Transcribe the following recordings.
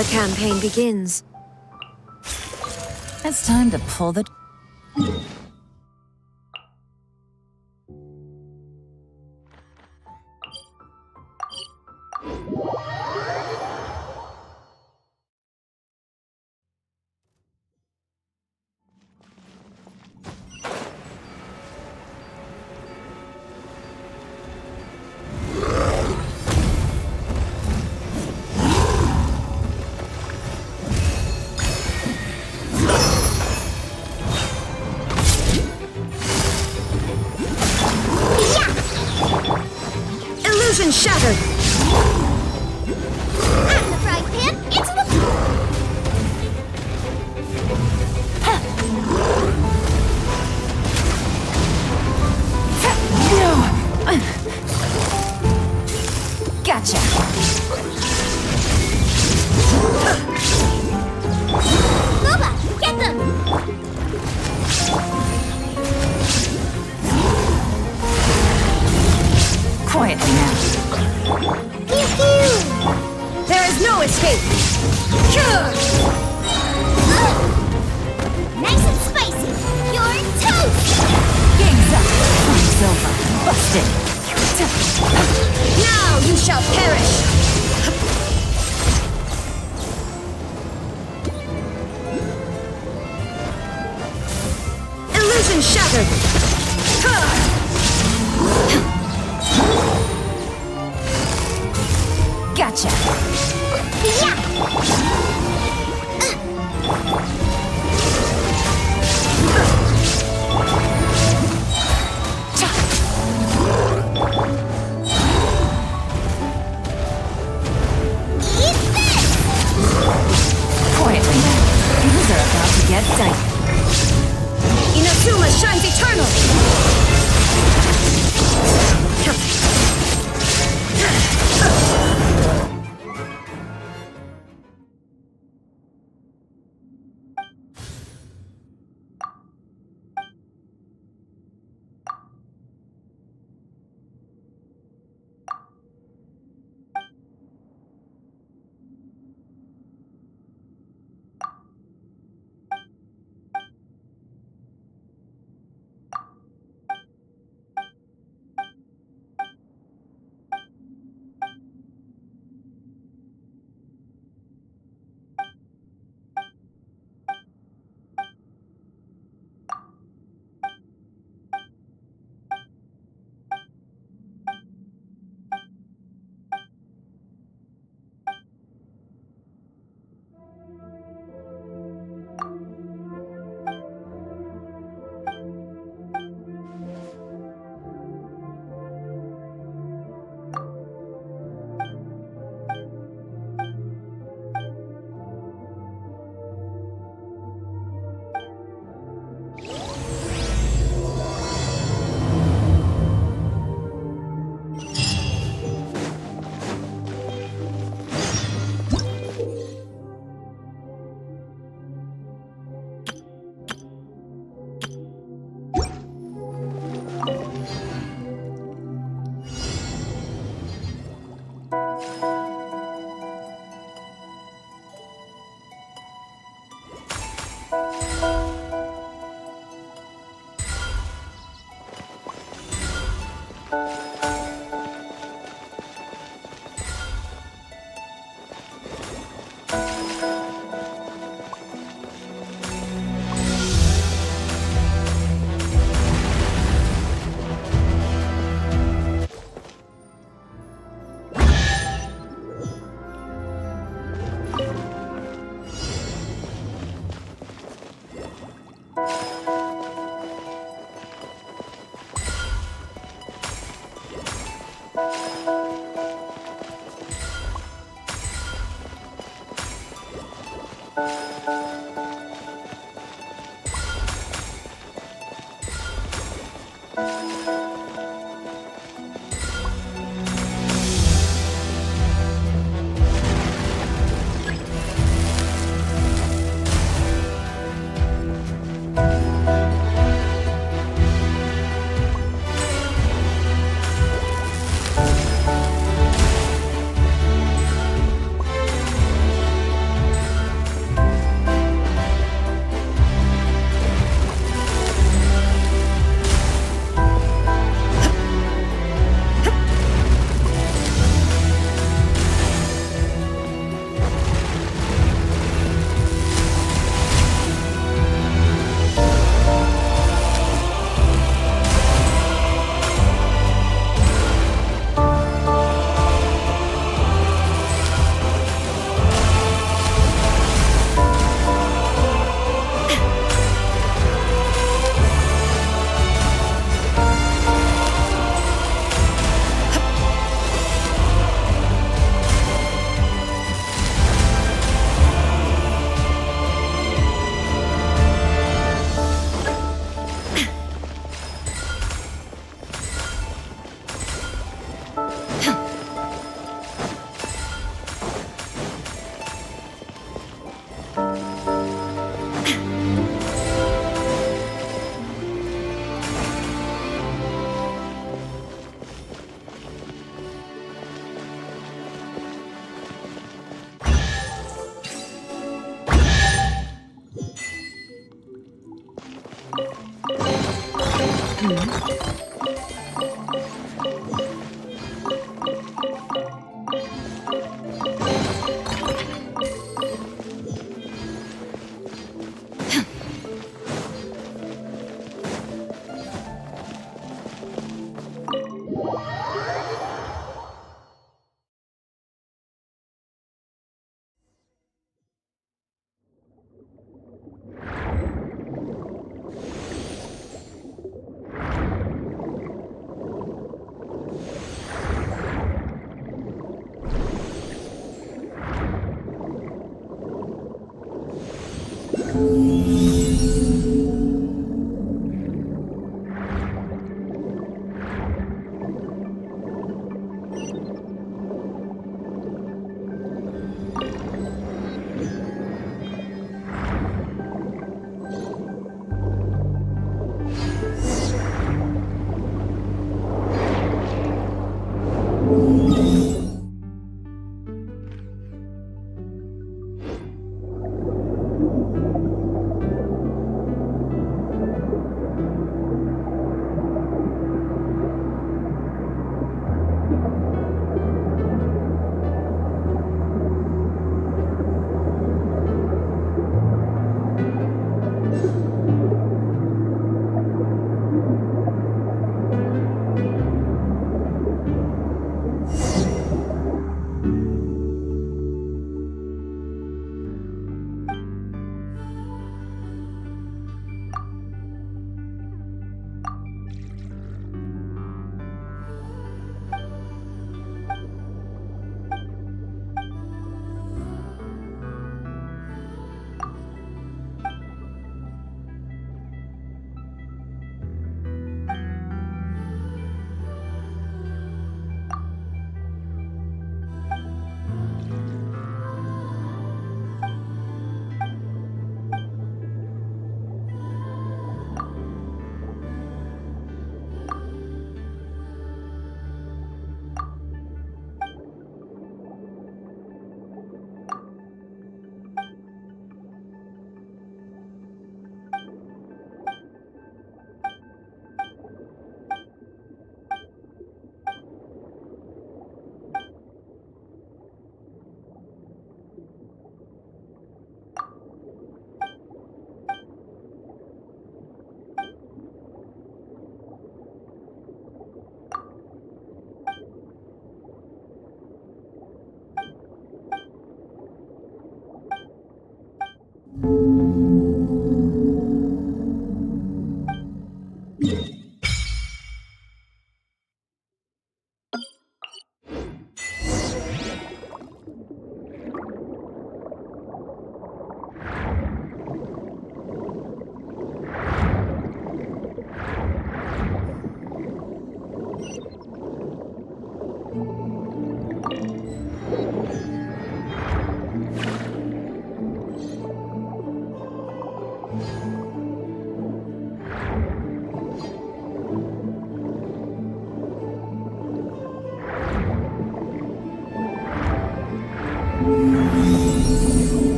The campaign begins. It's time to pull the... Illusion shattered! Out of the frying pan, into the... Gotcha! Boba, get them! Quietly now. Pew pew! There is no escape! Nice and spicy! Pure toast! Game's up! Time's over! Busted! Now you shall perish! Illusion shattered! Gotcha! Yeah! Eat this! Quietly now. Things are about to get dicey. Inazuma shines eternal!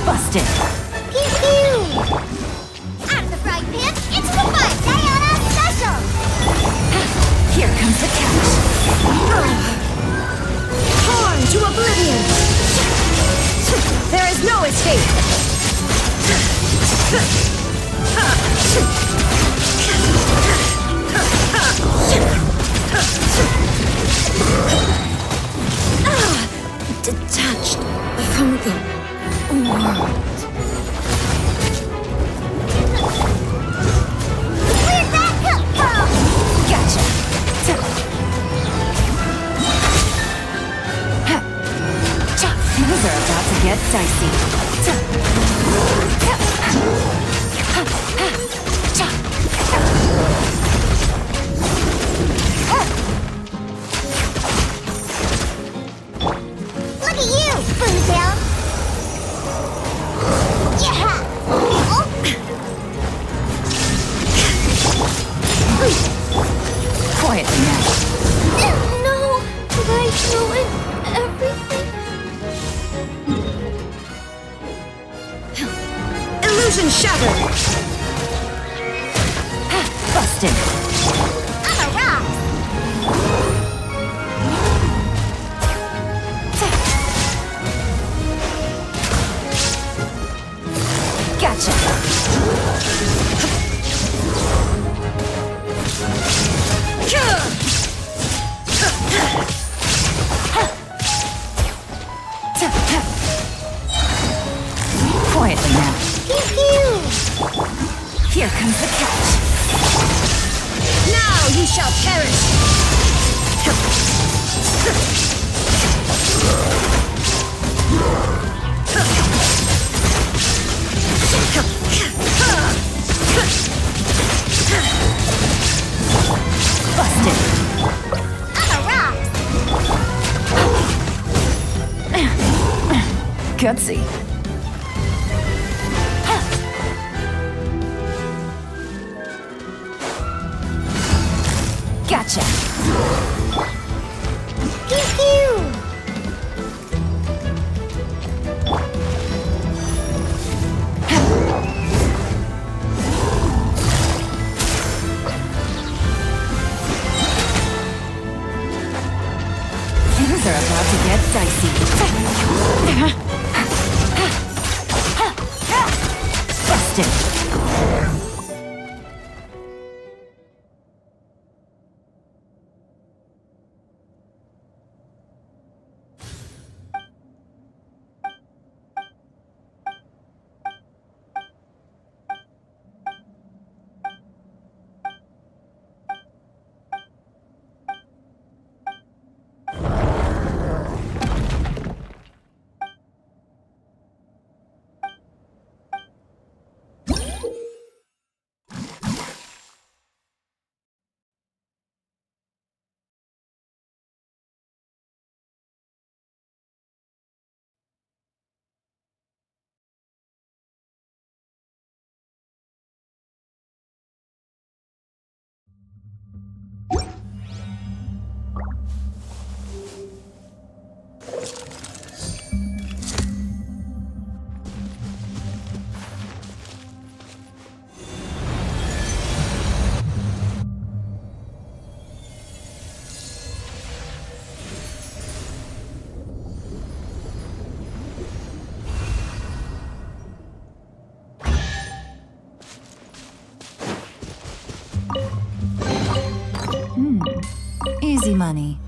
Busted. Pew pew! Out of the frying pan, into the fire! Diana Special! Here comes the catch. Torn to oblivion! There is no escape! Detached from the world. Where'd that come from? Gotcha. Things are about to get dicey. Look at you, Boomtail! Yeah! Oh. Quietly now. No! Did I ruin everything? Illusion shattered! Busted. I'm a rock! Gotcha. Quietly now. Pew pew! Here comes the catch. Now you shall perish! Busted. I'm a rock! Gutsy. Gotcha. Pew pew! Things are about to get dicey. Busted. Easy money.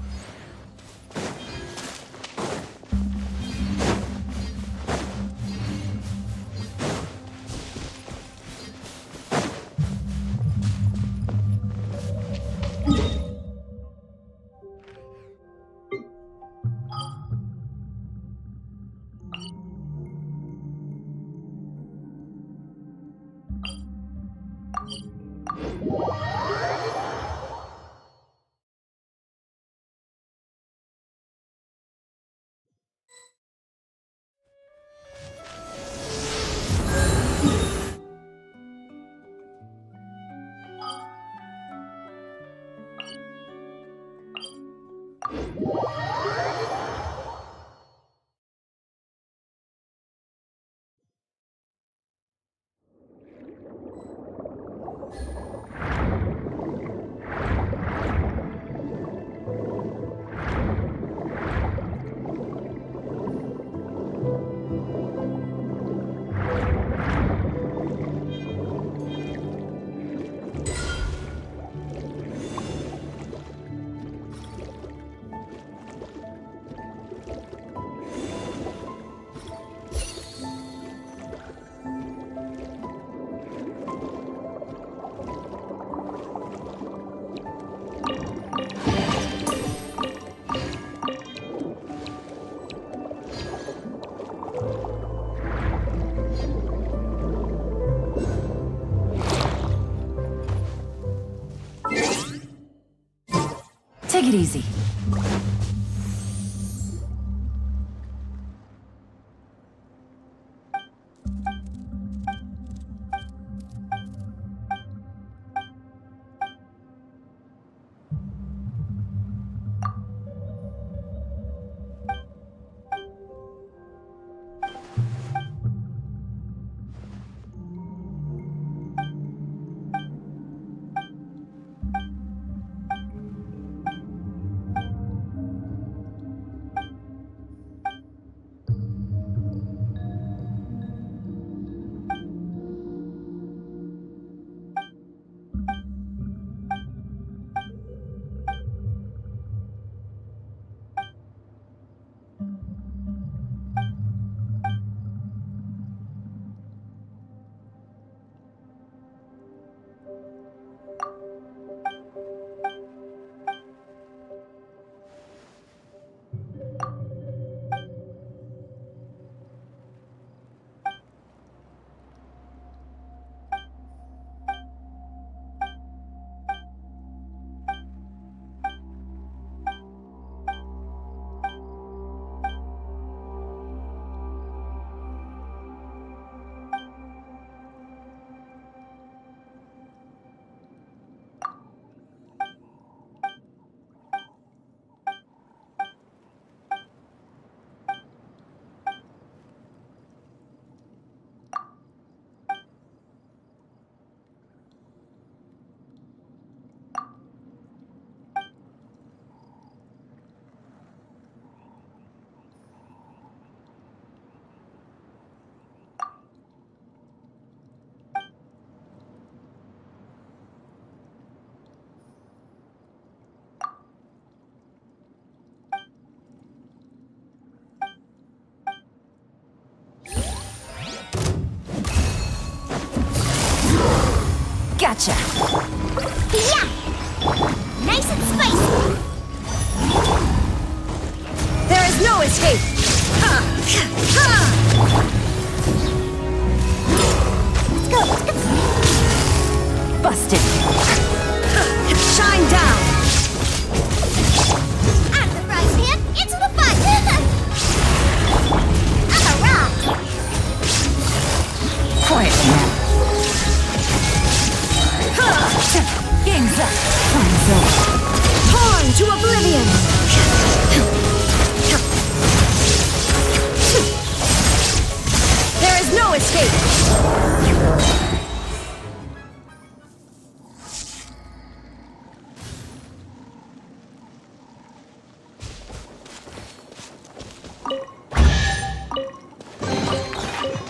Take it easy. Gotcha! Yeah! Nice and spicy! There is no escape! Busted! Shine down! Out of the frying pan, into the fun! I'm a rock! Quietly now. Game's up. Time's over. Torn to oblivion! There is no escape!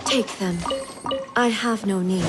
Take them. I have no need.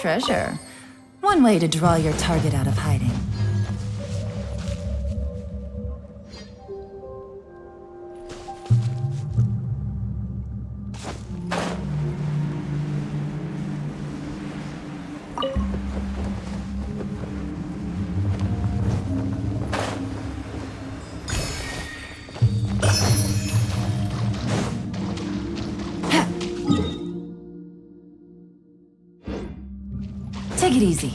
treasure. One way to draw your target out of hiding. Take it easy.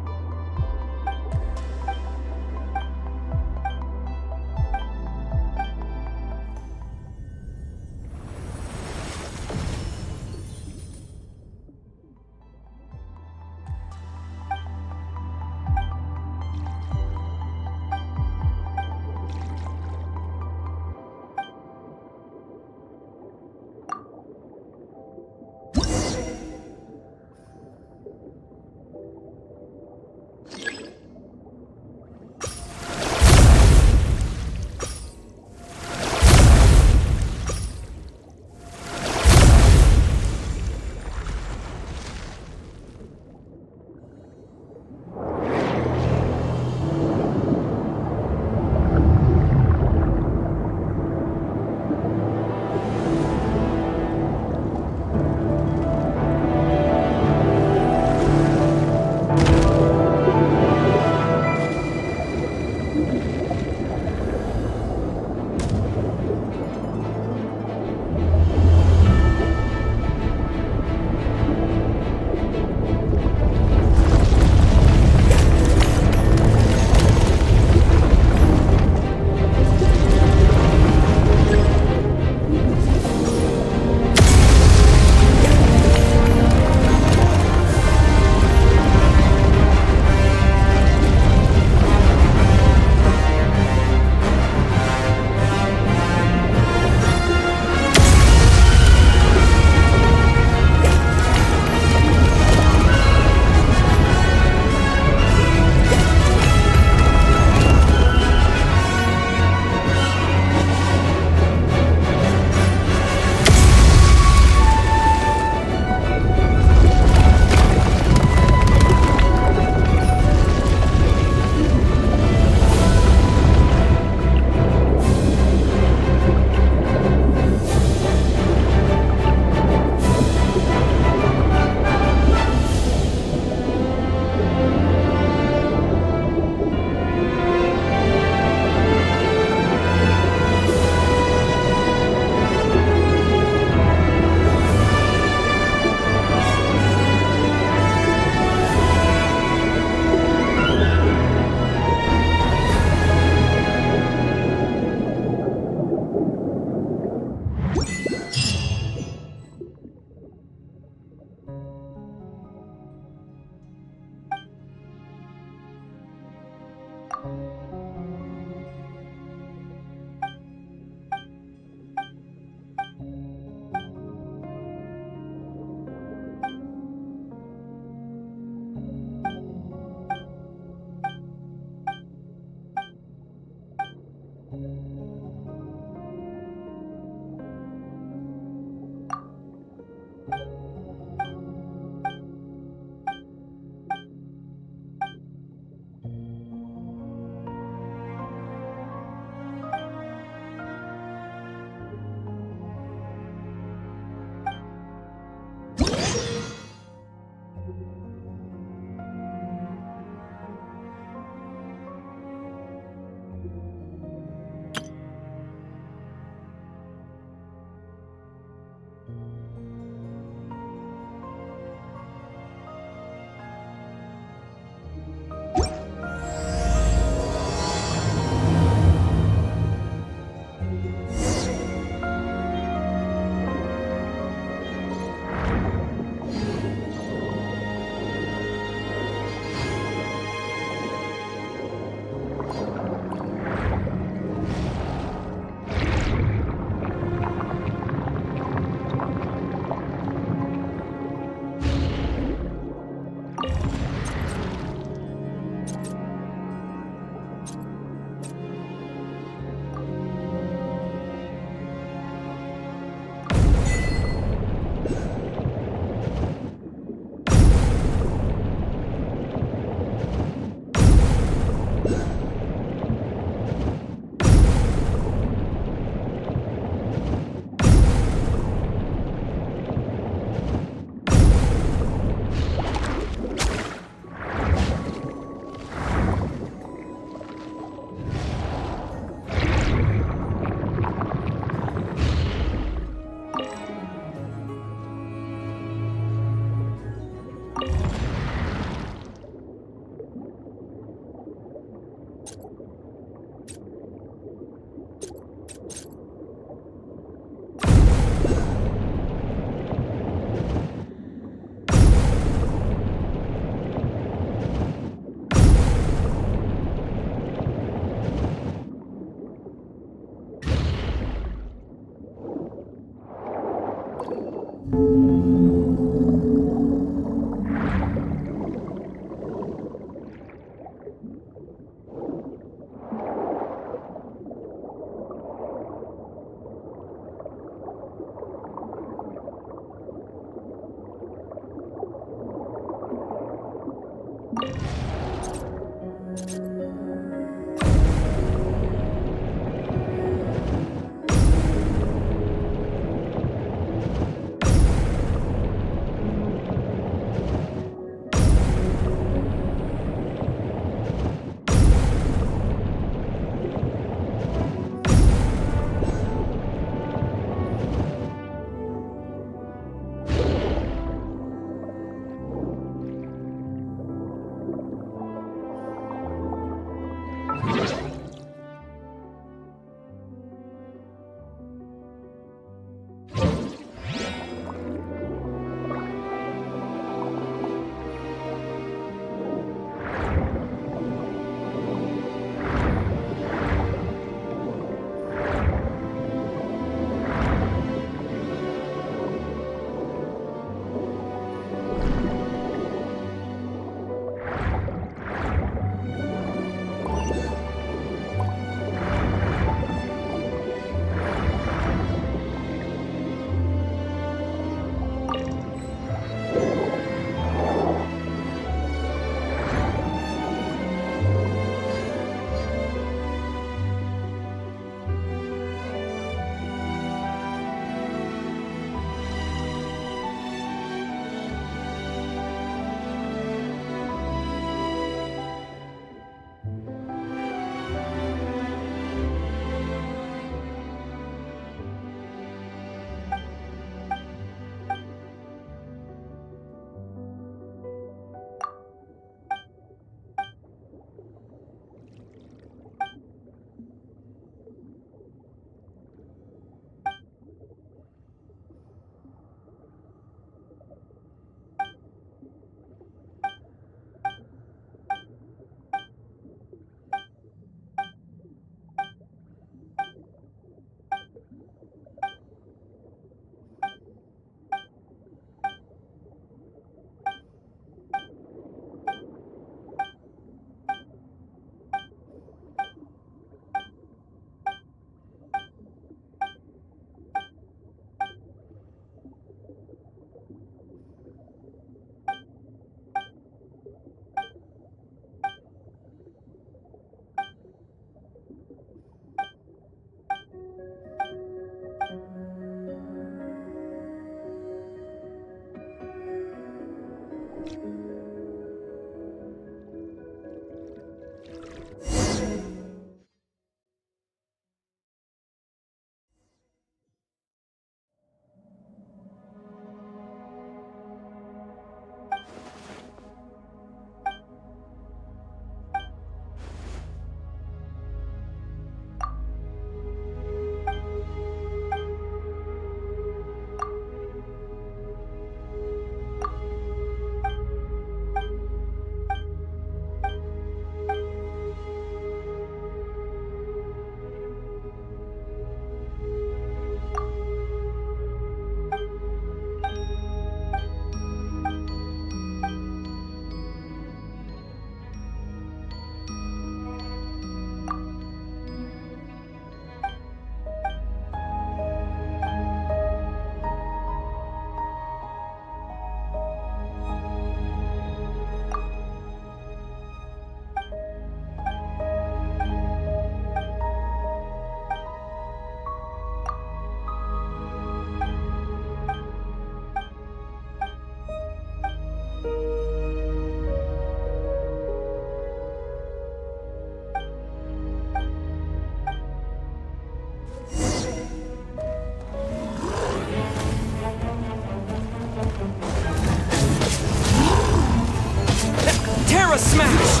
Terra Smash!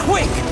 Quick!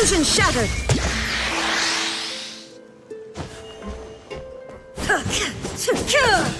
Illusion shattered! Shine down!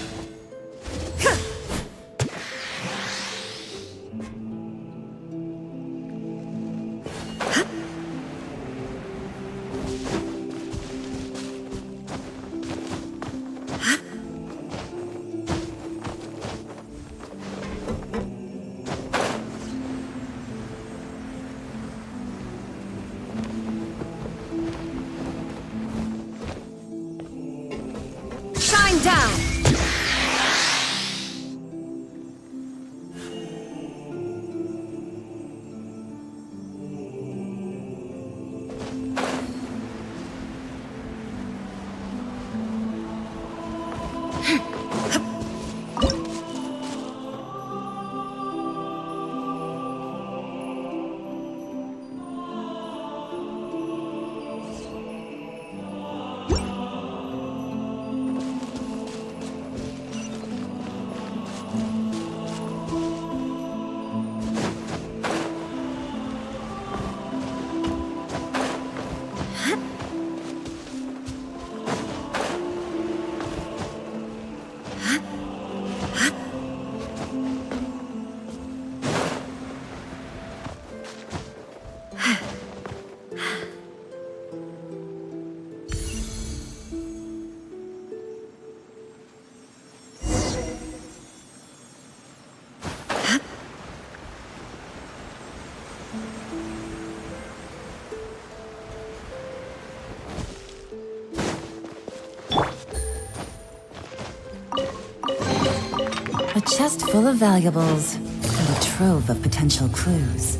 A chest full of valuables and a trove of potential clues.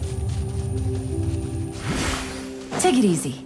Take it easy.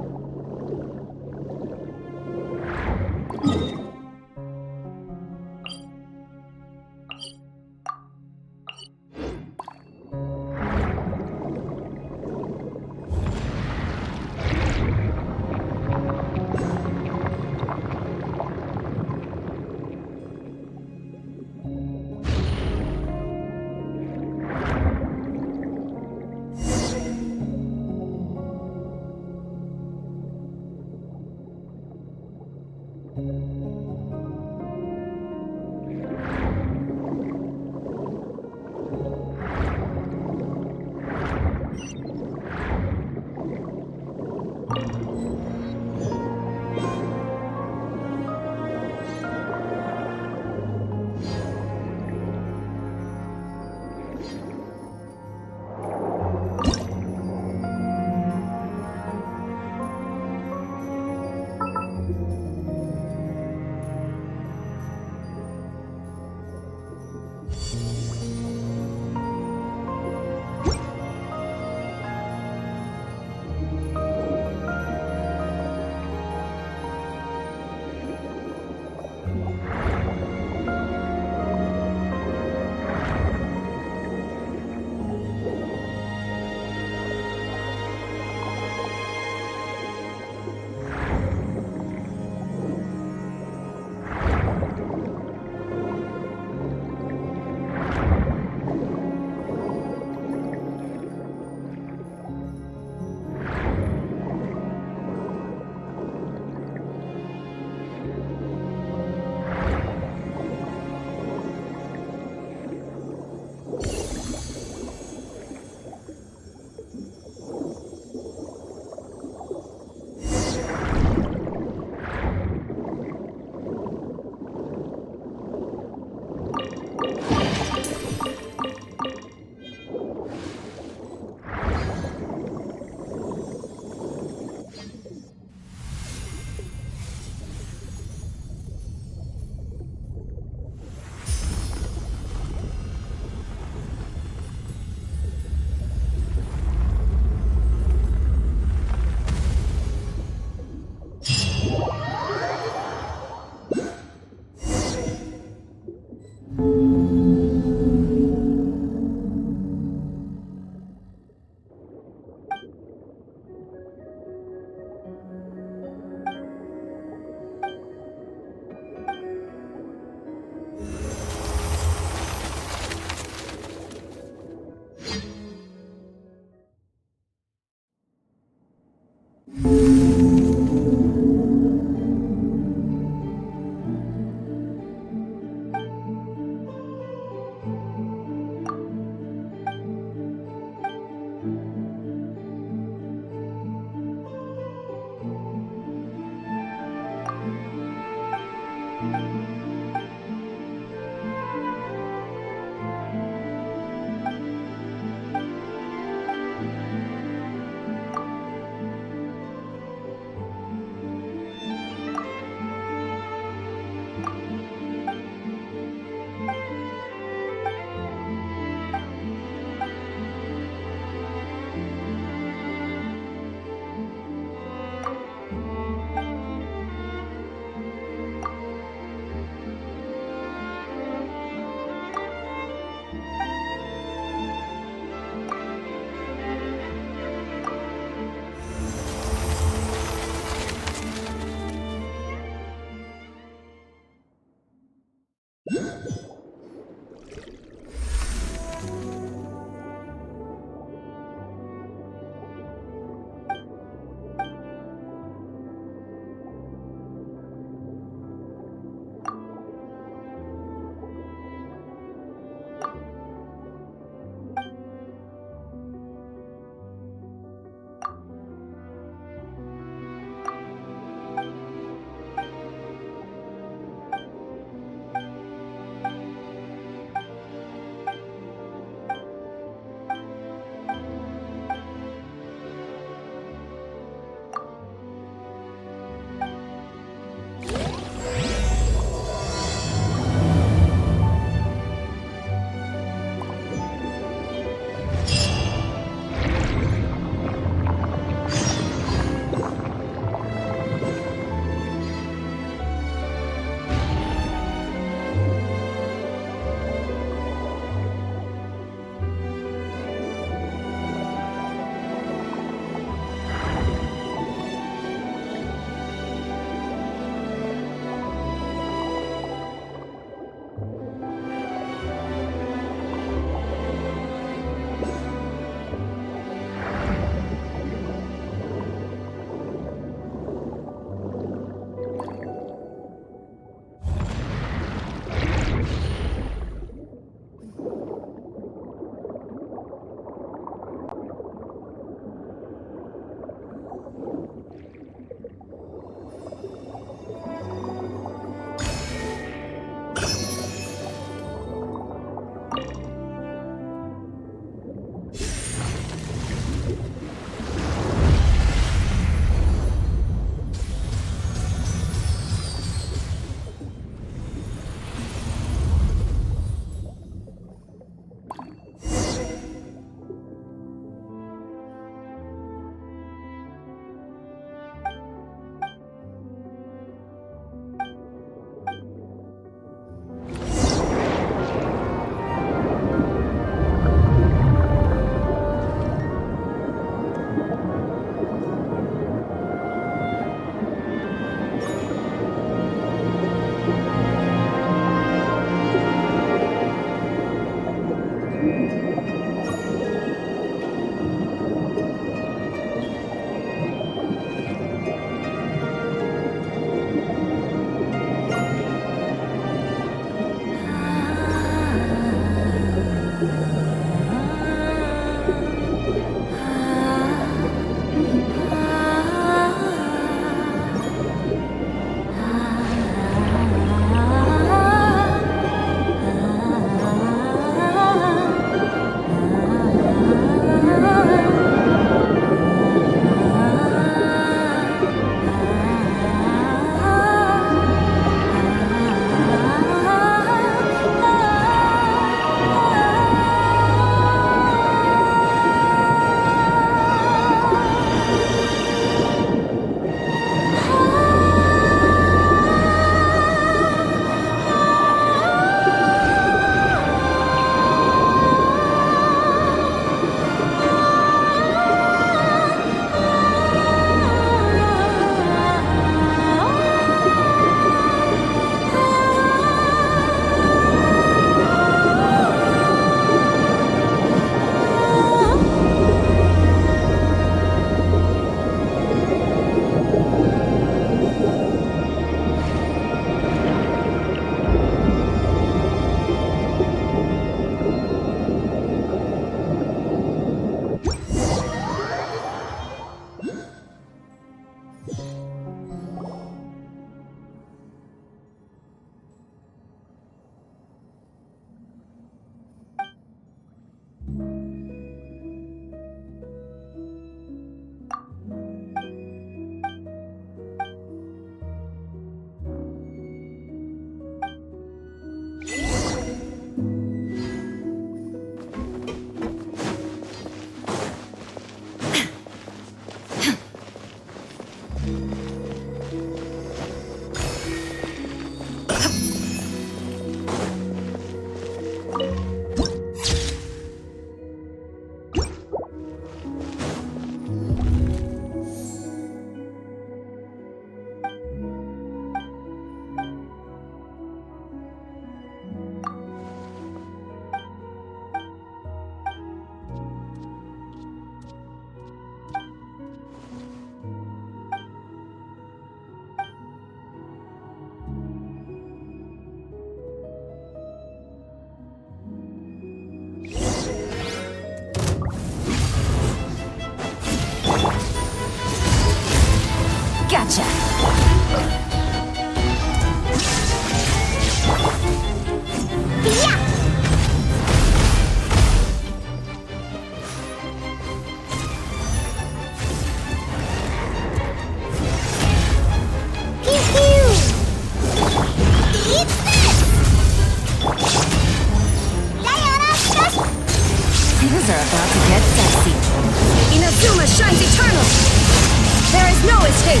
Take.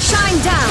Shine down.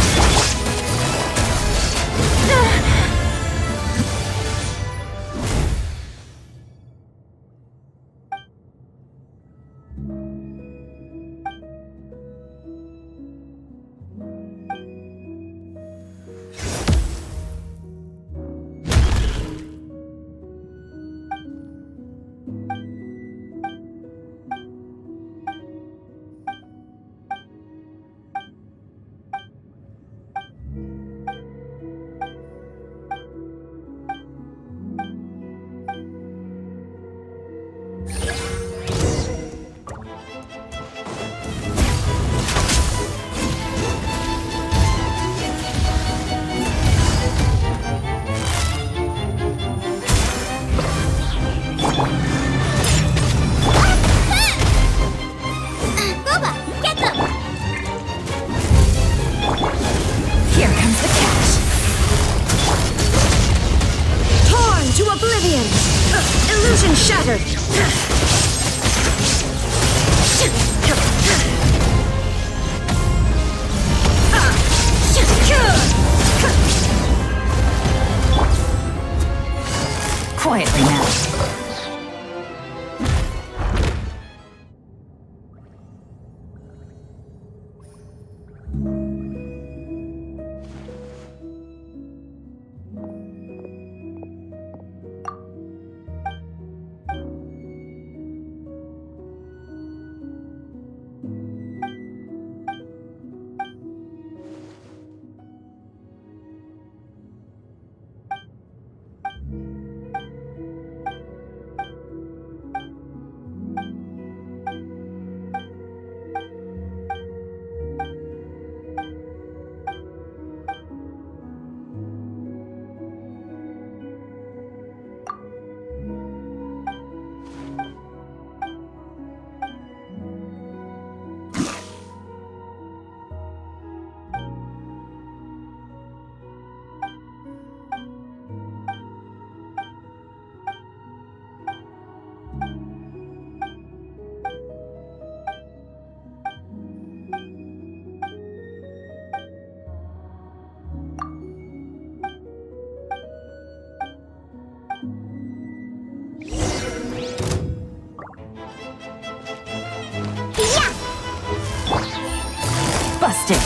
Boba, get them! Here comes the catch. Torn to oblivion. Illusion shattered. Quietly now. Busted.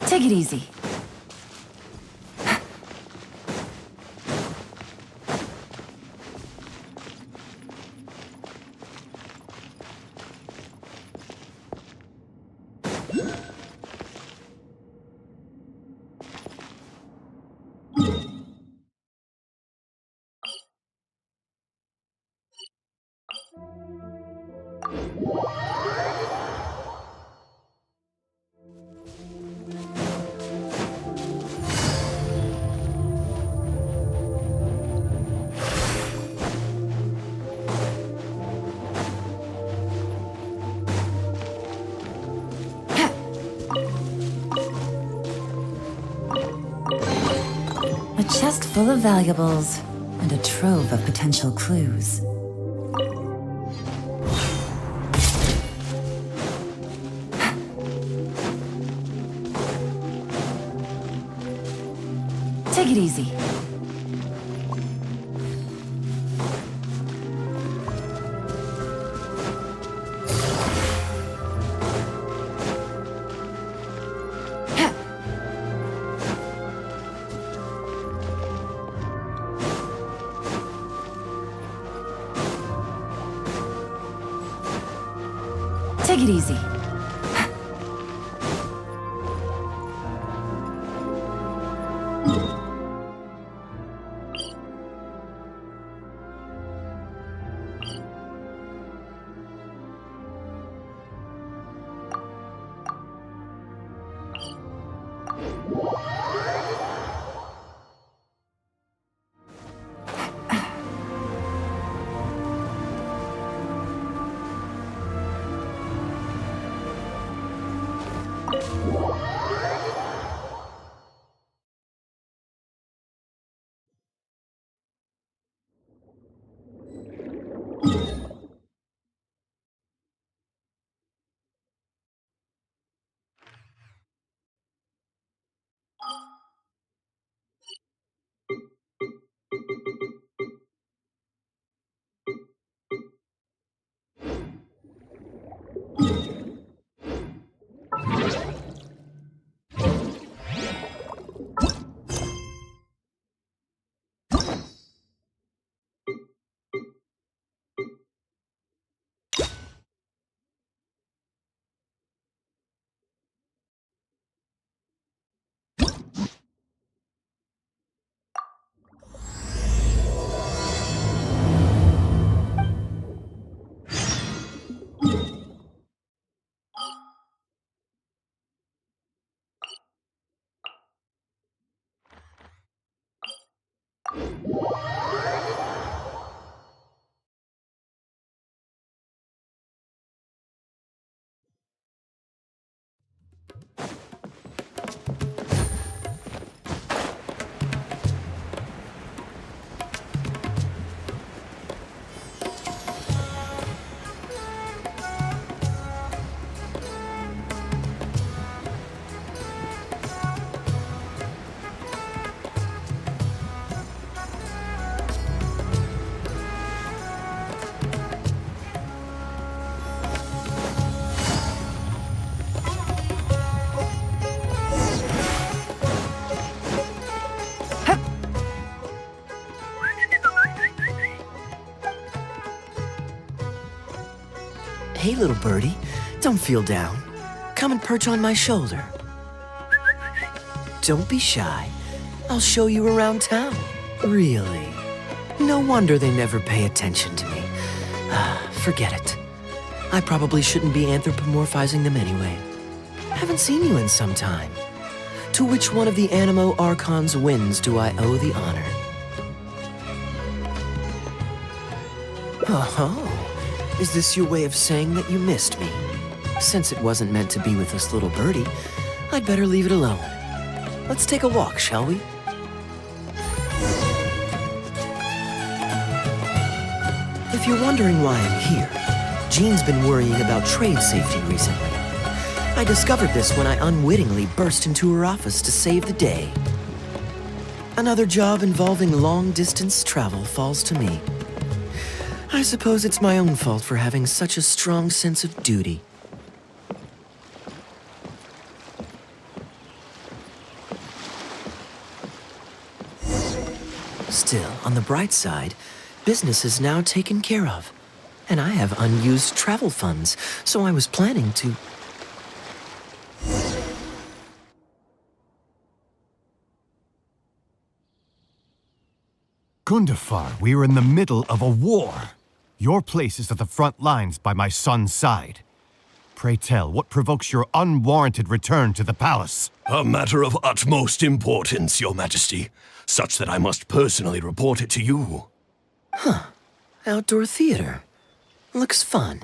Take it easy. A chest full of valuables and a trove of potential clues. Take it easy. Take it easy. Hey, little birdie, don't feel down. Come and perch on my shoulder. Don't be shy. I'll show you around town. Really? No wonder they never pay attention to me. Forget it. I probably shouldn't be anthropomorphizing them anyway. Haven't seen you in some time. To which one of the Animo Archon's winds do I owe the honor? Oh, is this your way of saying that you missed me? Since it wasn't meant to be with this little birdie, I'd better leave it alone. Let's take a walk, shall we? If you're wondering why I'm here, Jean's been worrying about trade safety recently. I discovered this when I unwittingly burst into her office to save the day. Another job involving long-distance travel falls to me. I suppose it's my own fault for having such a strong sense of duty. Still, on the bright side, business is now taken care of. And I have unused travel funds, so I was planning to... Gundafar, we are in the middle of a war. Your place is at the front lines by my son's side. Pray tell, what provokes your unwarranted return to the palace? A matter of utmost importance, Your Majesty, such that I must personally report it to you. Outdoor theater. Looks fun.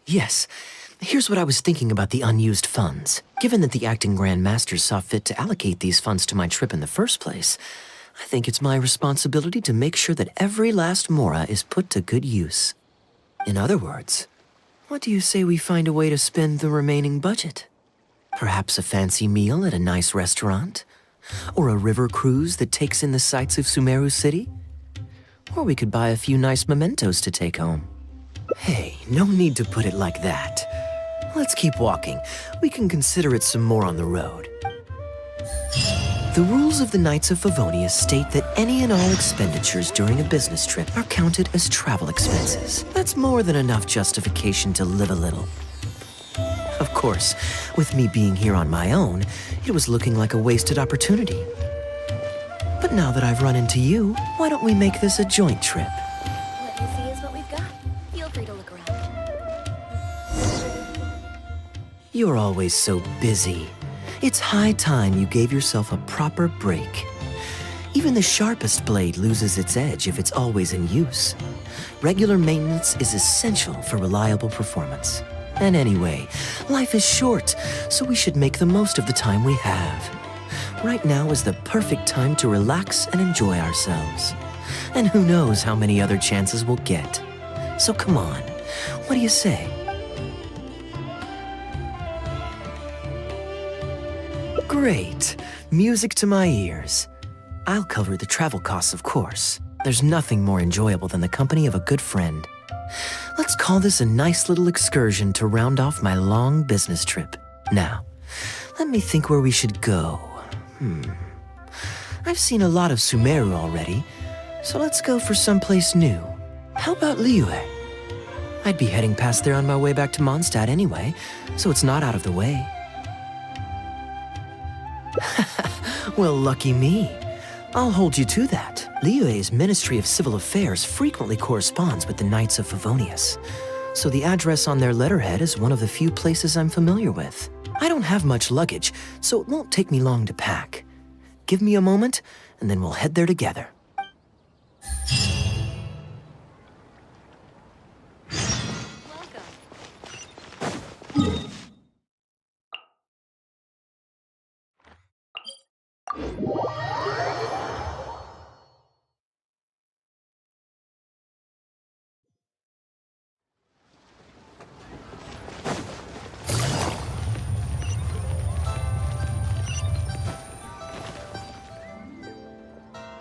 Yes. Here's what I was thinking about the unused funds. Given that the acting Grand Masters saw fit to allocate these funds to my trip in the first place, I think it's my responsibility to make sure that every last mora is put to good use. In other words, what do you say we find a way to spend the remaining budget? Perhaps a fancy meal at a nice restaurant? Or a river cruise that takes in the sights of Sumeru City? Or we could buy a few nice mementos to take home. Hey, no need to put it like that. Let's keep walking. We can consider it some more on the road. The rules of the Knights of Favonius state that any and all expenditures during a business trip are counted as travel expenses. That's more than enough justification to live a little. Of course, with me being here on my own, it was looking like a wasted opportunity. But now that I've run into you, why don't we make this a joint trip? What you see is what we've got. Feel free to look around. You're always so busy. It's high time you gave yourself a proper break. Even the sharpest blade loses its edge if it's always in use. Regular maintenance is essential for reliable performance. And anyway, life is short, so we should make the most of the time we have. Right now is the perfect time to relax and enjoy ourselves. And who knows how many other chances we'll get. So come on, what do you say? Great. Music to my ears. I'll cover the travel costs, of course. There's nothing more enjoyable than the company of a good friend. Let's call this a nice little excursion to round off my long business trip. Now, let me think where we should go. I've seen a lot of Sumeru already, so let's go for someplace new. How about Liyue? I'd be heading past there on my way back to Mondstadt anyway, so it's not out of the way. Well, lucky me. I'll hold you to that. Liyue's Ministry of Civil Affairs frequently corresponds with the Knights of Favonius, so the address on their letterhead is one of the few places I'm familiar with. I don't have much luggage, so it won't take me long to pack. Give me a moment, and then we'll head there together.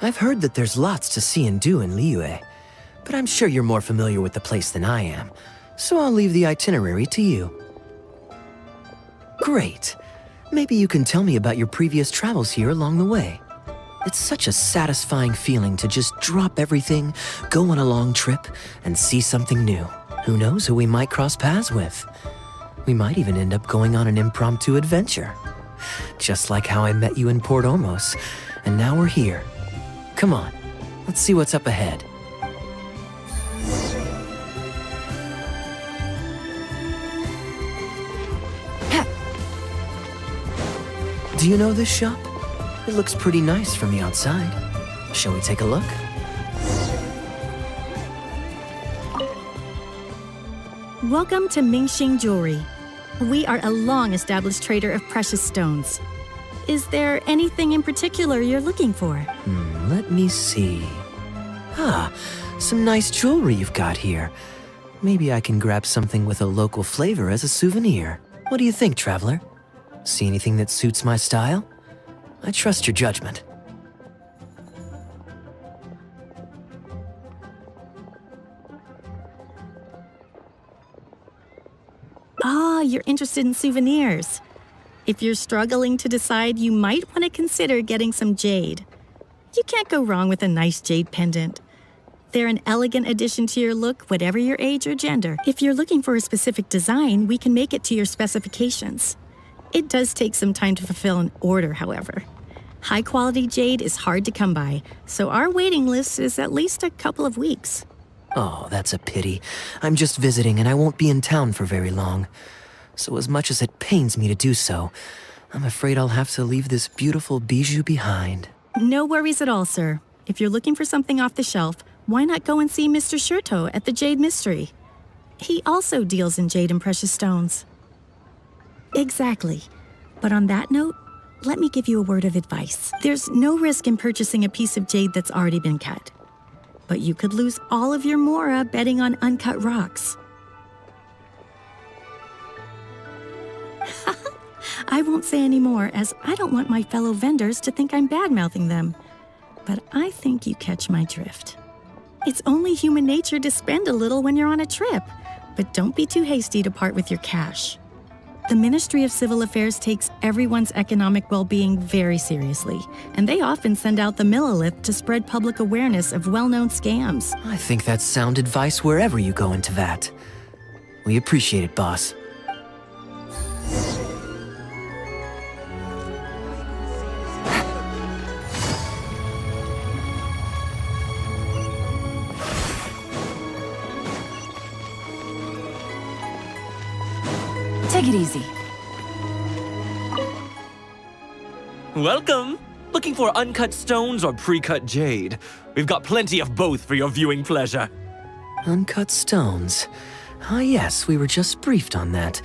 I've heard that there's lots to see and do in Liyue, but I'm sure you're more familiar with the place than I am, so I'll leave the itinerary to you. Great. Maybe you can tell me about your previous travels here along the way. It's such a satisfying feeling to just drop everything, go on a long trip, and see something new. Who knows who we might cross paths with? We might even end up going on an impromptu adventure. Just like how I met you in Port Ormos, and now we're here. Come on, let's see what's up ahead. Do you know this shop? It looks pretty nice from the outside. Shall we take a look? Welcome to Mingxing Jewelry. We are a long-established trader of precious stones. Is there anything in particular you're looking for? Let me see. Ah, some nice jewelry you've got here. Maybe I can grab something with a local flavor as a souvenir. What do you think, traveler? See anything that suits my style? I trust your judgment. Ah, you're interested in souvenirs. If you're struggling to decide, you might want to consider getting some jade. You can't go wrong with a nice jade pendant. They're an elegant addition to your look, whatever your age or gender. If you're looking for a specific design, we can make it to your specifications. It does take some time to fulfill an order, however. High-quality jade is hard to come by, so our waiting list is at least a couple of weeks. Oh, that's a pity. I'm just visiting and I won't be in town for very long. So as much as it pains me to do so, I'm afraid I'll have to leave this beautiful bijou behind. No worries at all, sir. If you're looking for something off the shelf, why not go and see Mr. Shurto at the Jade Mystery? He also deals in jade and precious stones. Exactly. But on that note, let me give you a word of advice. There's no risk in purchasing a piece of jade that's already been cut. But you could lose all of your mora betting on uncut rocks. I won't say any more, as I don't want my fellow vendors to think I'm bad-mouthing them. But I think you catch my drift. It's only human nature to spend a little when you're on a trip, but don't be too hasty to part with your cash. The Ministry of Civil Affairs takes everyone's economic well-being very seriously, and they often send out the Millilith to spread public awareness of well-known scams. I think that's sound advice wherever you go into that. We appreciate it, boss. Take it easy. Welcome! Looking for uncut stones or pre-cut jade? We've got plenty of both for your viewing pleasure. Uncut stones. Ah, yes, we were just briefed on that.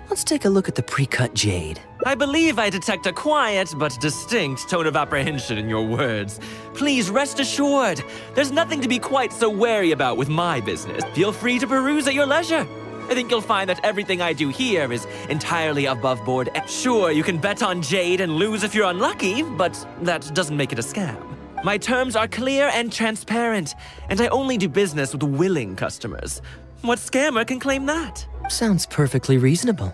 Let's take a look at the pre-cut jade. I believe I detect a quiet but distinct tone of apprehension in your words. Please rest assured, there's nothing to be quite so wary about with my business. Feel free to peruse at your leisure. I think you'll find that everything I do here is entirely above board. Sure, you can bet on jade and lose if you're unlucky, but that doesn't make it a scam. My terms are clear and transparent, and I only do business with willing customers. What scammer can claim that? Sounds perfectly reasonable.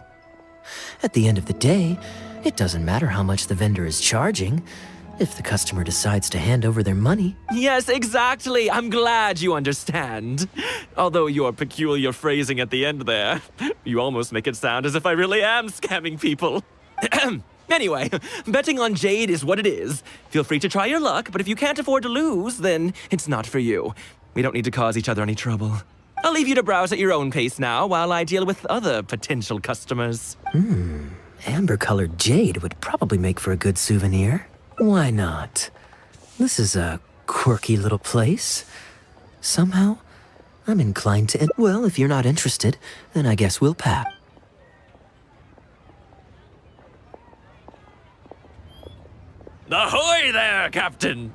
At the end of the day, it doesn't matter how much the vendor is charging, if the customer decides to hand over their money. Yes, exactly. I'm glad you understand. Although your peculiar phrasing at the end there, you almost make it sound as if I really am scamming people. Anyway, betting on jade is what it is. Feel free to try your luck, but if you can't afford to lose, then it's not for you. We don't need to cause each other any trouble. I'll leave you to browse at your own pace now while I deal with other potential customers. Amber-colored jade would probably make for a good souvenir. Why not? This is a quirky little place. Somehow, I'm inclined to... Well, if you're not interested, then I guess we'll pass. Ahoy there, Captain!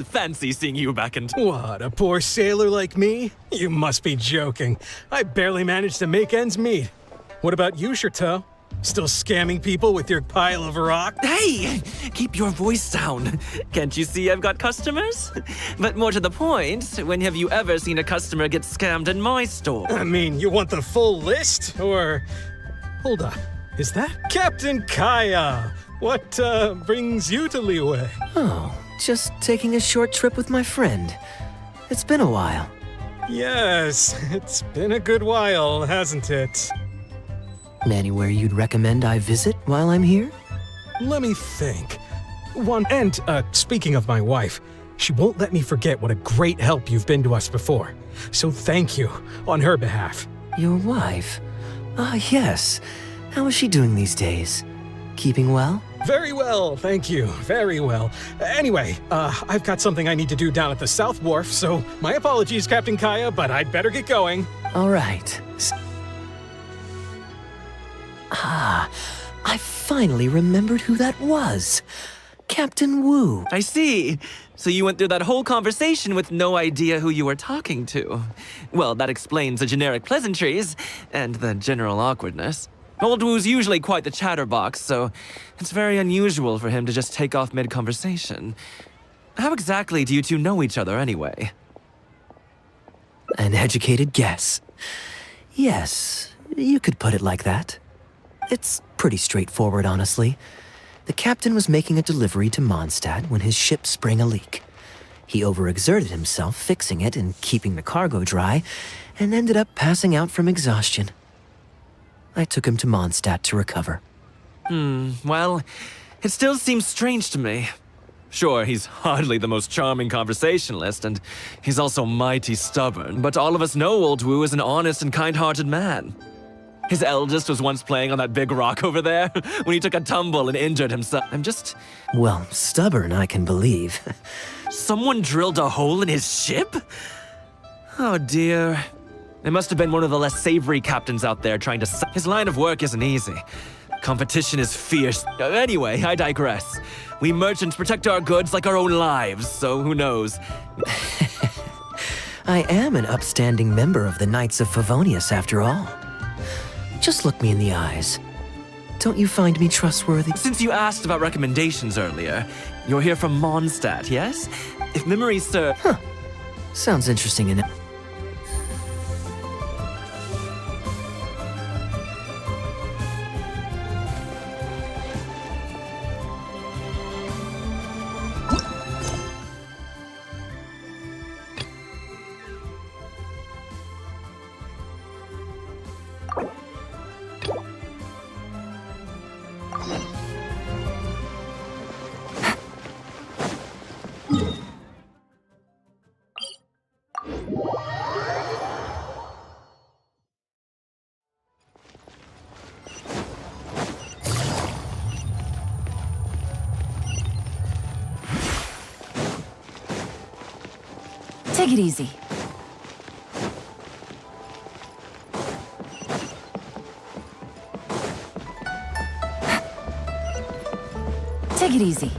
Fancy seeing you back in... What, a poor sailor like me? You must be joking. I barely managed to make ends meet. What about you, Shurto? Still scamming people with your pile of rock? Hey! Keep your voice down. Can't you see I've got customers? But more to the point, when have you ever seen a customer get scammed in my store? I mean, you want the full list? Or... Hold up. Is that Captain Kaya? What, brings you to Liyue? Oh, just taking a short trip with my friend. It's been a while. Yes, it's been a good while, hasn't it? Anywhere you'd recommend I visit while I'm here? Let me think. Speaking of my wife, she won't let me forget what a great help you've been to us before. So thank you, on her behalf. Your wife? Ah, yes. How is she doing these days? Keeping well? Very well, thank you. Very well. Anyway, I've got something I need to do down at the South Wharf, so my apologies, Captain Kaya, but I'd better get going. All right. I finally remembered who that was. Captain Wu. I see. So you went through that whole conversation with no idea who you were talking to. Well, that explains the generic pleasantries and the general awkwardness. Old Wu's usually quite the chatterbox, so it's very unusual for him to just take off mid-conversation. How exactly do you two know each other anyway? An educated guess. Yes, you could put it like that. It's pretty straightforward, honestly. The captain was making a delivery to Mondstadt when his ship sprang a leak. He overexerted himself fixing it and keeping the cargo dry, and ended up passing out from exhaustion. I took him to Mondstadt to recover. Well, it still seems strange to me. Sure, he's hardly the most charming conversationalist, and he's also mighty stubborn, but all of us know Old Wu is an honest and kind-hearted man. His eldest was once playing on that big rock over there when he took a tumble and injured himself. Well, stubborn, I can believe. Someone drilled a hole in his ship? Oh dear. It must have been one of the less savory captains out there trying to his line of work isn't easy. Competition is fierce. Anyway, I digress. We merchants protect our goods like our own lives, so who knows? I am an upstanding member of the Knights of Favonius, after all. Just look me in the eyes. Don't you find me trustworthy? Since you asked about recommendations earlier, you're here from Mondstadt, yes? If memory serves... Sounds interesting enough. Take it easy. Take it easy.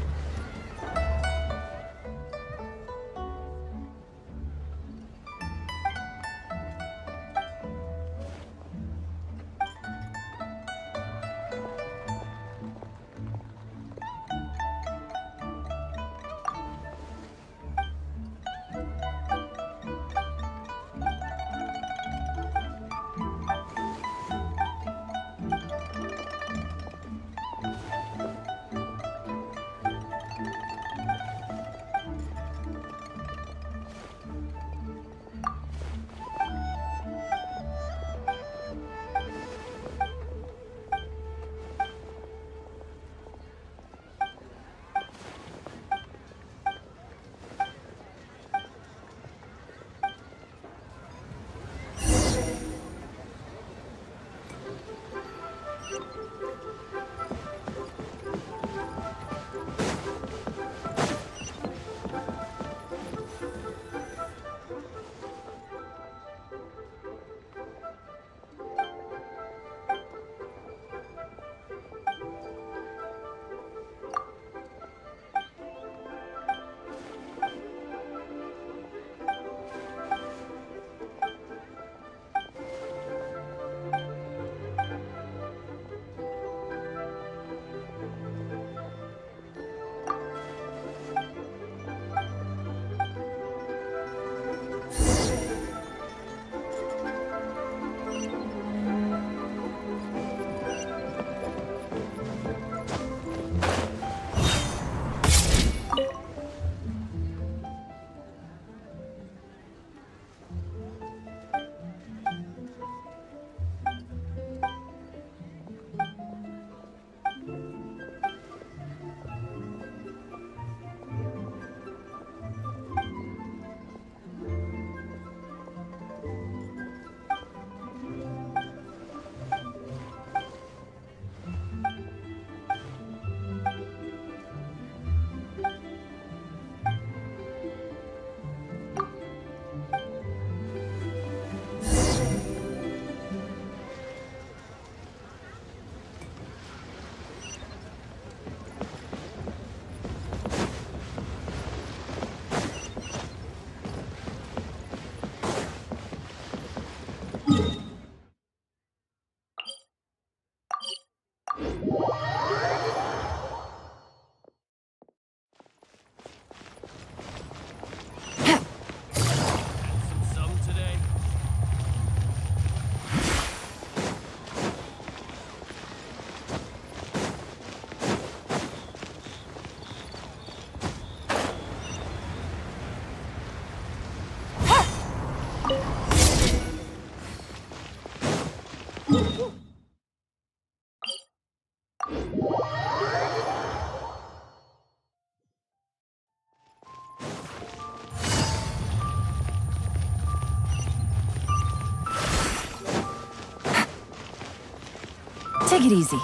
Take it easy.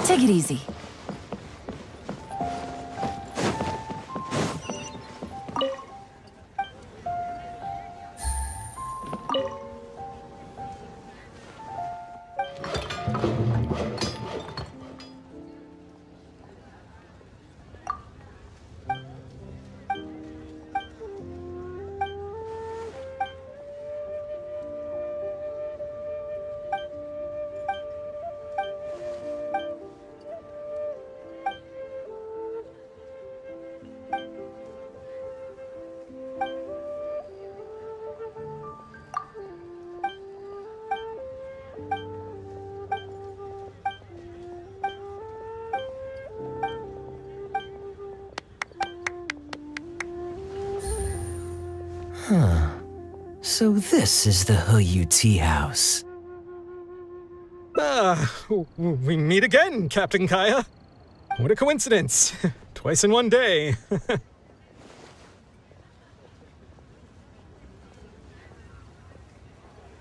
Take it easy. So this is the Huyu tea house. We meet again, Captain Kaya. What a coincidence. Twice in one day.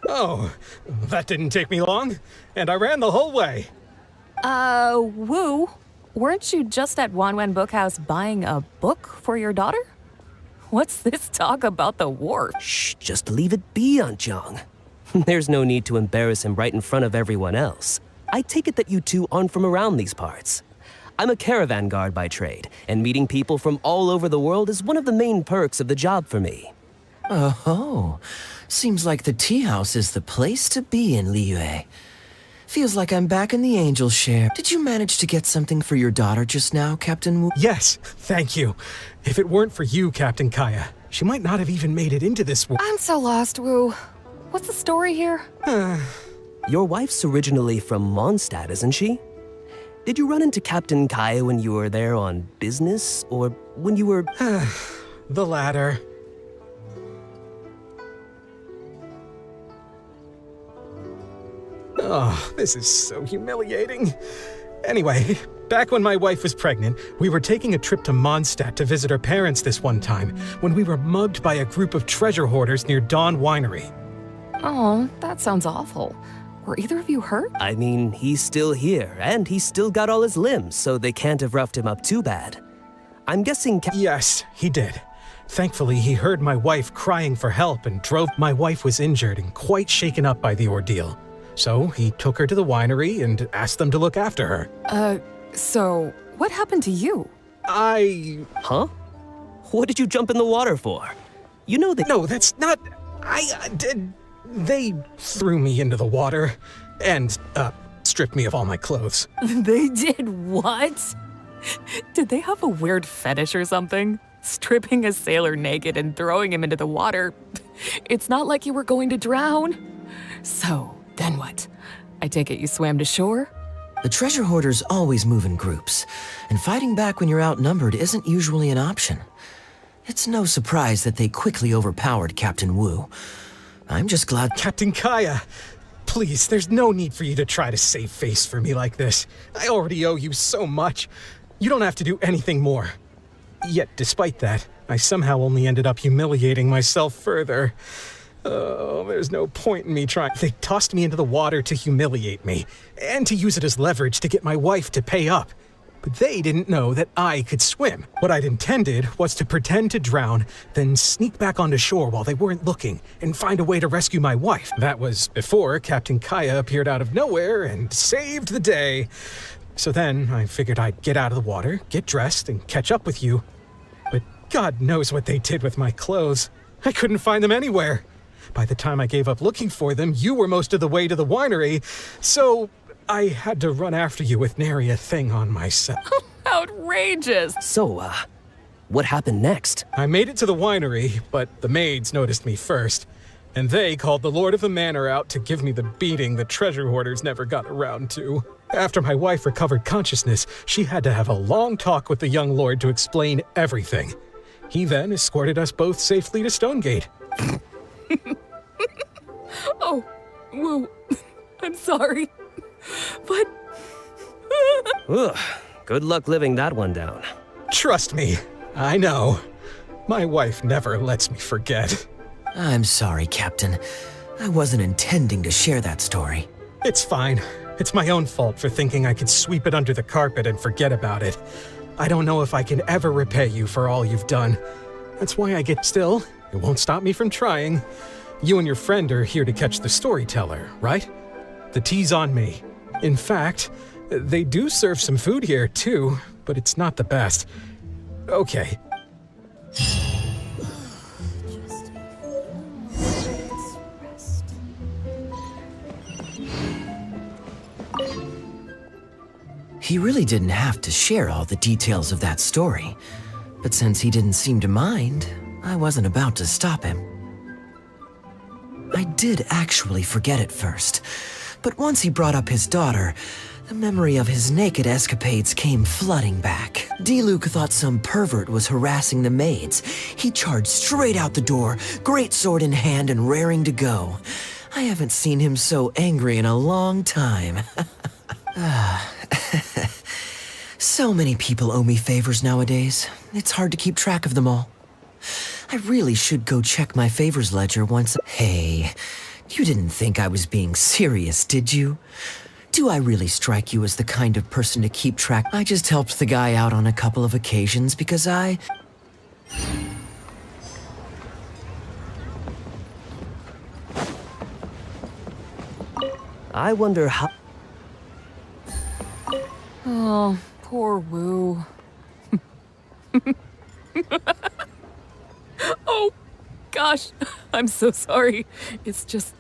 Oh, that didn't take me long, and I ran the whole way. Wu, weren't you just at Wanwen Bookhouse buying a book for your daughter? What's this talk about the wharf? Shh, just leave it be, Aunt Jong. There's no need to embarrass him right in front of everyone else. I take it that you two aren't from around these parts. I'm a caravan guard by trade, and meeting people from all over the world is one of the main perks of the job for me. Oh, seems like the tea house is the place to be in Liyue. Feels like I'm back in the angel share. Did you manage to get something for your daughter just now, Captain Wu? Yes, thank you. If it weren't for you, Captain Kaya, she might not have even made it into this war. I'm so lost, Wu. What's the story here? Your wife's originally from Mondstadt, isn't she? Did you run into Captain Kaya when you were there on business, or when you were... The latter. Oh, this is so humiliating. Anyway, back when my wife was pregnant, we were taking a trip to Mondstadt to visit her parents this one time, when we were mugged by a group of treasure hoarders near Dawn Winery. Oh, that sounds awful. Were either of you hurt? I mean, he's still here, and he's still got all his limbs, so they can't have roughed him up too bad. I'm guessing Yes, he did. Thankfully, he heard my wife crying for help and drove. My wife was injured and quite shaken up by the ordeal. So he took her to the winery and asked them to look after her. So what happened to you? Huh? What did you jump in the water for? You know that... No, that's not... They threw me into the water and, stripped me of all my clothes. They did what? Did they have a weird fetish or something? Stripping a sailor naked and throwing him into the water. It's not like you were going to drown. So, then what? I take it you swam to shore? The treasure hoarders always move in groups, and fighting back when you're outnumbered isn't usually an option. It's no surprise that they quickly overpowered Captain Wu. I'm just glad... Captain Kaya, please, there's no need for you to try to save face for me like this. I already owe you so much. You don't have to do anything more. Yet, despite that, I somehow only ended up humiliating myself further. Oh, there's no point in me trying. They tossed me into the water to humiliate me, and to use it as leverage to get my wife to pay up. But they didn't know that I could swim. What I'd intended was to pretend to drown, then sneak back onto shore while they weren't looking, and find a way to rescue my wife. That was before Captain Kaya appeared out of nowhere and saved the day. So then I figured I'd get out of the water, get dressed, and catch up with you. But God knows what they did with my clothes. I couldn't find them anywhere. By the time I gave up looking for them, you were most of the way to the winery, so I had to run after you with nary a thing on myself. Outrageous! So, what happened next? I made it to the winery, but the maids noticed me first, and they called the Lord of the Manor out to give me the beating the treasure hoarders never got around to. After my wife recovered consciousness, she had to have a long talk with the young lord to explain everything. He then escorted us both safely to Stonegate. Woo, I'm sorry. But... Ugh, good luck living that one down. Trust me, I know. My wife never lets me forget. I'm sorry, Captain. I wasn't intending to share that story. It's fine. It's my own fault for thinking I could sweep it under the carpet and forget about it. I don't know if I can ever repay you for all you've done. That's why I get still. It won't stop me from trying. You and your friend are here to catch the storyteller, right? The tea's on me. In fact, they do serve some food here too, but it's not the best. Okay. He really didn't have to share all the details of that story. But since he didn't seem to mind, I wasn't about to stop him. I did actually forget at first, but once he brought up his daughter, the memory of his naked escapades came flooding back. D-Luke thought some pervert was harassing the maids. He charged straight out the door, great sword in hand and raring to go. I haven't seen him so angry in a long time. So many people owe me favors nowadays. It's hard to keep track of them all. I really should go check my favors ledger once. Hey, you didn't think I was being serious, did you? Do I really strike you as the kind of person to keep track? I just helped the guy out on a couple of occasions because I wonder how... Oh, poor Wu. Oh, gosh. I'm so sorry. It's just...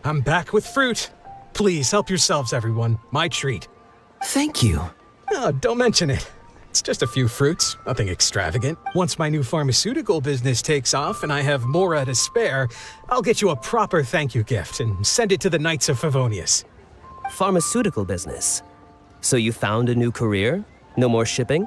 I'm back with fruit. Please help yourselves, everyone. My treat. Thank you. Oh, don't mention it. It's just a few fruits, nothing extravagant. Once my new pharmaceutical business takes off and I have more to spare, I'll get you a proper thank you gift and send it to the Knights of Favonius. Pharmaceutical business. So you found a new career? No more shipping?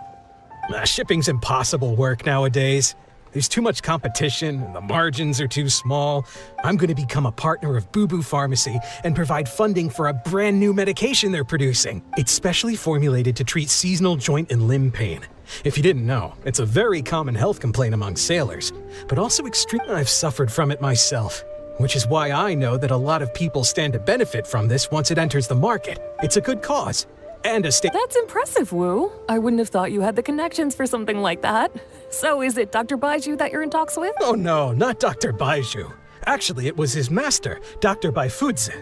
Shipping's impossible work nowadays. There's too much competition, and the margins are too small. I'm going to become a partner of Boo Boo Pharmacy and provide funding for a brand new medication they're producing. It's specially formulated to treat seasonal joint and limb pain. If you didn't know, it's a very common health complaint among sailors, but also extreme. I've suffered from it myself, which is why I know that a lot of people stand to benefit from this once it enters the market. It's a good cause. And a That's impressive, Wu. I wouldn't have thought you had the connections for something like that. So is it Dr. Baiju that you're in talks with? Oh no, not Dr. Baiju. Actually, it was his master, Dr. Baifudze.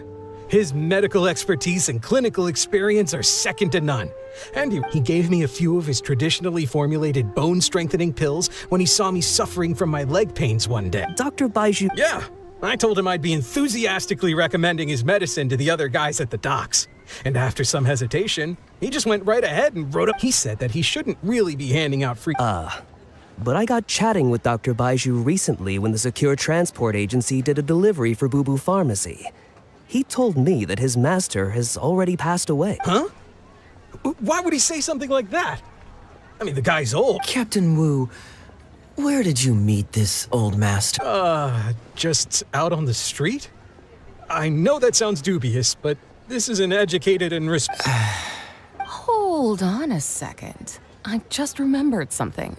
His medical expertise and clinical experience are second to none. And he gave me a few of his traditionally formulated bone-strengthening pills when he saw me suffering from my leg pains one day. Dr. Baiju... Yeah, I told him I'd be enthusiastically recommending his medicine to the other guys at the docks. And after some hesitation, he just went right ahead and wrote up. He said that he shouldn't really be handing out free. But I got chatting with Dr. Baiju recently when the Secure Transport Agency did a delivery for Boo Boo Pharmacy. He told me that his master has already passed away. Huh? Why would he say something like that? I mean, the guy's old. Captain Wu, where did you meet this old master? Just out on the street? I know that sounds dubious, but this is an educated and Hold on a second. I just remembered something.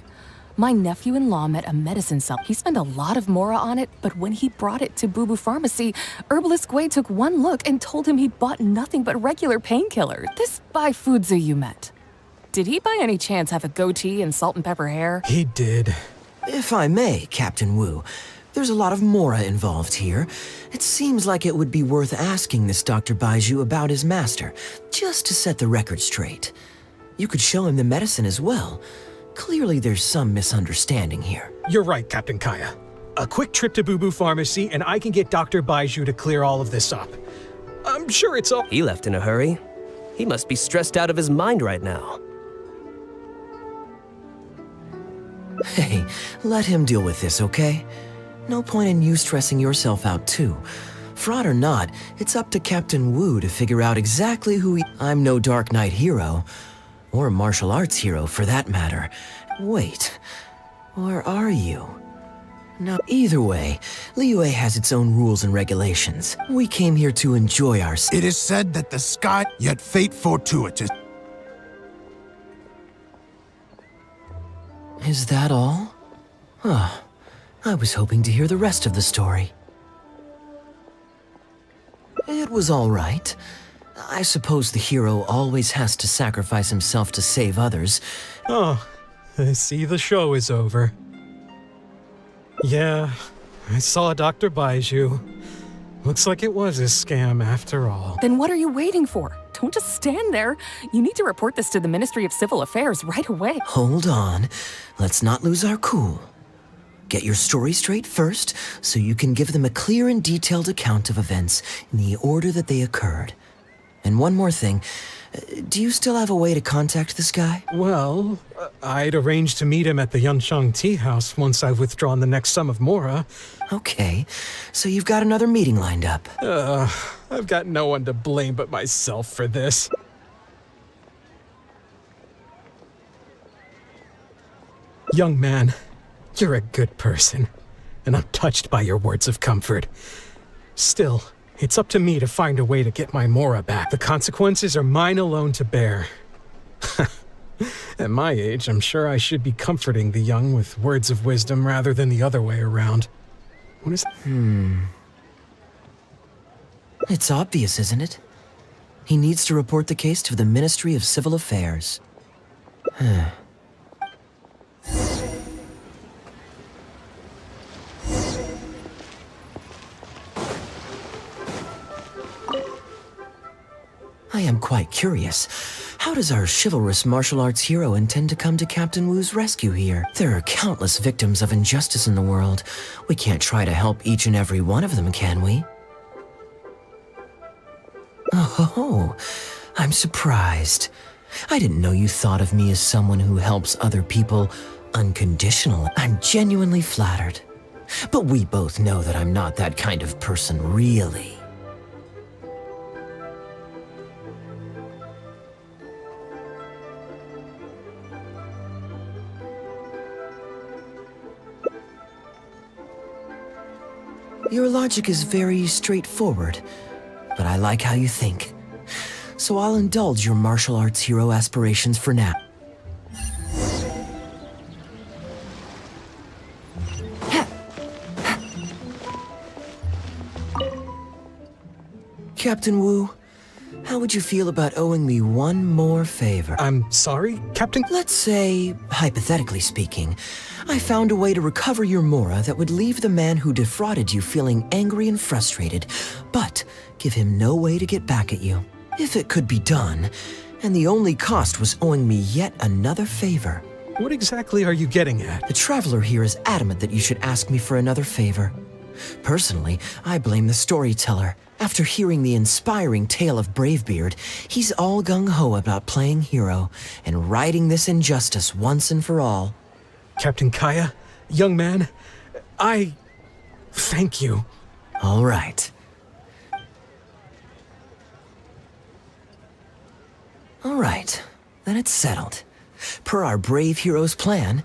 My nephew-in-law met a medicine cell. He spent a lot of mora on it, but when he brought it to Boo Boo Pharmacy, Herbalist Gui took one look and told him he'd bought nothing but regular painkillers. This Baifudze you met. Did he by any chance have a goatee and salt and pepper hair? He did. If I may, Captain Wu, there's a lot of mora involved here. It seems like it would be worth asking this Dr. Baiju about his master, just to set the record straight. You could show him the medicine as well. Clearly there's some misunderstanding here. You're right, Captain Kaya. A quick trip to Boo Boo Pharmacy and I can get Dr. Baiju to clear all of this up. I'm sure it's all— He left in a hurry. He must be stressed out of his mind right now. Hey, let him deal with this, okay? No point in you stressing yourself out too. Fraud or not, it's up to Captain Wu to figure out exactly who he— I'm no Dark Knight hero. Or martial arts hero, for that matter. Wait, where are you? No, either way, Liyue has its own rules and regulations. We came here to enjoy ourselves. It is said that the sky, yet fate fortuitous. Is that all? Huh. I was hoping to hear the rest of the story. It was all right. I suppose the hero always has to sacrifice himself to save others. Oh, I see the show is over. Yeah, I saw Dr. Baiju. Looks like it was a scam after all. Then what are you waiting for? Don't just stand there. You need to report this to the Ministry of Civil Affairs right away. Hold on. Let's not lose our cool. Get your story straight first, so you can give them a clear and detailed account of events in the order that they occurred. And one more thing. Do you still have a way to contact this guy? Well, I'd arranged to meet him at the Yunshang Tea House once I've withdrawn the next sum of Mora. Okay, so you've got another meeting lined up. I've got no one to blame but myself for this. Young man, you're a good person, and I'm touched by your words of comfort. Still, it's up to me to find a way to get my Mora back. The consequences are mine alone to bear. At my age, I'm sure I should be comforting the young with words of wisdom rather than the other way around. What is... It's obvious, isn't it? He needs to report the case to the Ministry of Civil Affairs. I am quite curious. How does our chivalrous martial arts hero intend to come to Captain Wu's rescue here? There are countless victims of injustice in the world. We can't try to help each and every one of them, can we? Oh, I'm surprised. I didn't know you thought of me as someone who helps other people unconditionally. I'm genuinely flattered. But we both know that I'm not that kind of person, really. Your logic is very straightforward, but I like how you think. So I'll indulge your martial arts hero aspirations for now. Captain Wu, how would you feel about owing me one more favor? I'm sorry, Captain? Let's say, hypothetically speaking, I found a way to recover your Mora that would leave the man who defrauded you feeling angry and frustrated, but give him no way to get back at you. If it could be done, and the only cost was owing me yet another favor. What exactly are you getting at? The traveler here is adamant that you should ask me for another favor. Personally, I blame the storyteller. After hearing the inspiring tale of Bravebeard, he's all gung-ho about playing hero and righting this injustice once and for all. Captain Kaya, young man, I thank you. All right. All right, then it's settled. Per our brave hero's plan,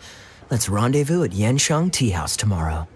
let's rendezvous at Yanshang Tea House tomorrow.